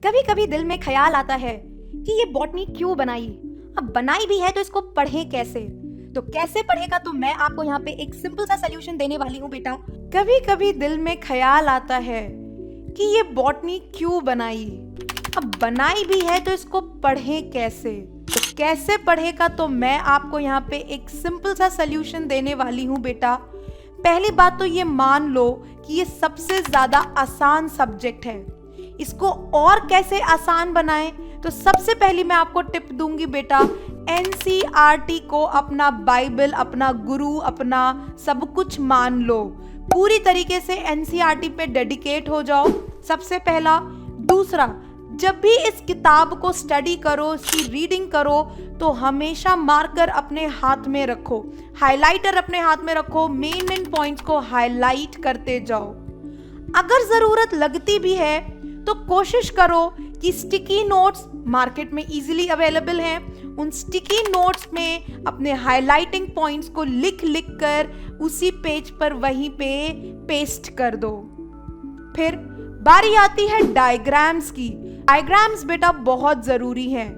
कभी कभी दिल में ख्याल आता है कि ये बॉटनी क्यों बनाई। अब बनाई भी है तो इसको पढ़ें कैसे। तो कैसे पढ़ेगा तो मैं आपको यहाँ पे एक सिंपल सा सोल्यूशन देने वाली हूँ बेटा। कभी कभी दिल में ख्याल आता है कि ये बॉटनी क्यों बनाई। अब बनाई भी है तो इसको पढ़ें कैसे। तो कैसे पढ़ेगा तो मैं आपको यहाँ पे एक सिंपल सा सोल्यूशन देने वाली हूँ बेटा। पहली बात तो ये मान लो कि ये सबसे ज्यादा आसान सब्जेक्ट है। इसको और कैसे आसान बनाएं तो सबसे पहली मैं आपको टिप दूंगी बेटा, एनसीईआरटी को अपना बाइबल, अपना गुरु, अपना सब कुछ मान लो। पूरी तरीके से एनसीईआरटी पे डेडिकेट हो जाओ, सबसे पहला। दूसरा, जब भी इस किताब को स्टडी करो, इसकी रीडिंग करो तो हमेशा मार्कर अपने हाथ में रखो, हाइलाइटर अपने हाथ में रखो, मेन पॉइंट्स को हाईलाइट करते जाओ। अगर जरूरत लगती भी है तो कोशिश करो कि स्टिकी नोट्स मार्केट में इजीली अवेलेबल हैं, उन स्टिकी नोट्स में अपने हाइलाइटिंग पॉइंट्स को लिख कर उसी पेज पर वहीं पे पेस्ट कर दो। फिर बारी आती है डायग्राम्स की। डायग्राम्स बेटा बहुत जरूरी हैं।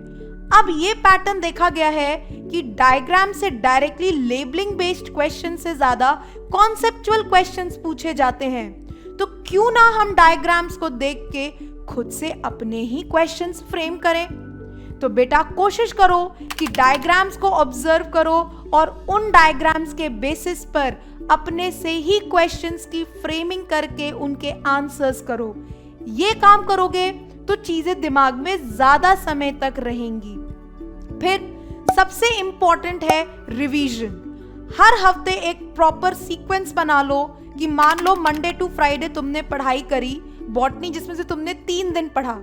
अब ये पैटर्न देखा गया है कि डायग्राम से डायरेक्टली लेबलिंग बेस्ड क्वेश्चन से ज्यादा कॉन्सेप्चुअल क्वेश्चंस पूछे जाते हैं। तो क्यों ना हम डायग्राम्स को देख के खुद से अपने ही क्वेश्चंस फ्रेम करें। तो बेटा कोशिश करो कि डायग्राम्स को ऑब्जर्व करो और उन डायग्राम्स के बेसिस पर अपने से ही क्वेश्चंस की फ्रेमिंग करके उनके आंसर्स करो। ये काम करोगे तो चीजें दिमाग में ज्यादा समय तक रहेंगी। फिर सबसे इंपॉर्टेंट है रिवीजन। हर हफ्ते एक प्रॉपर सीक्वेंस बना लो कि मान लो मंडे टू फ्राइडे तुमने पढ़ाई करी बॉटनी, जिसमें से तुमने 3 दिन पढ़ा।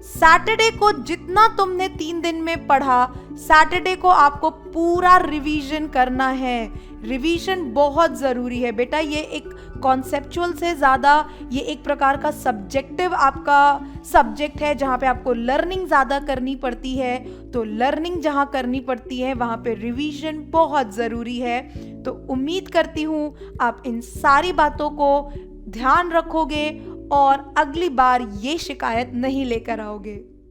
सैटरडे को जितना तुमने 3 दिन में पढ़ा, सैटरडे को आपको पूरा रिवीजन करना है। रिवीजन बहुत जरूरी है बेटा। ये एक कॉन्सेप्चुअल से ज्यादा ये एक प्रकार का सब्जेक्टिव आपका सब्जेक्ट है जहाँ पे आपको लर्निंग ज्यादा करनी पड़ती है। तो लर्निंग जहाँ करनी पड़ती है वहाँ पे रिवीजन बहुत जरूरी है। तो उम्मीद करती हूँ आप इन सारी बातों को ध्यान रखोगे और अगली बार ये शिकायत नहीं लेकर आओगे।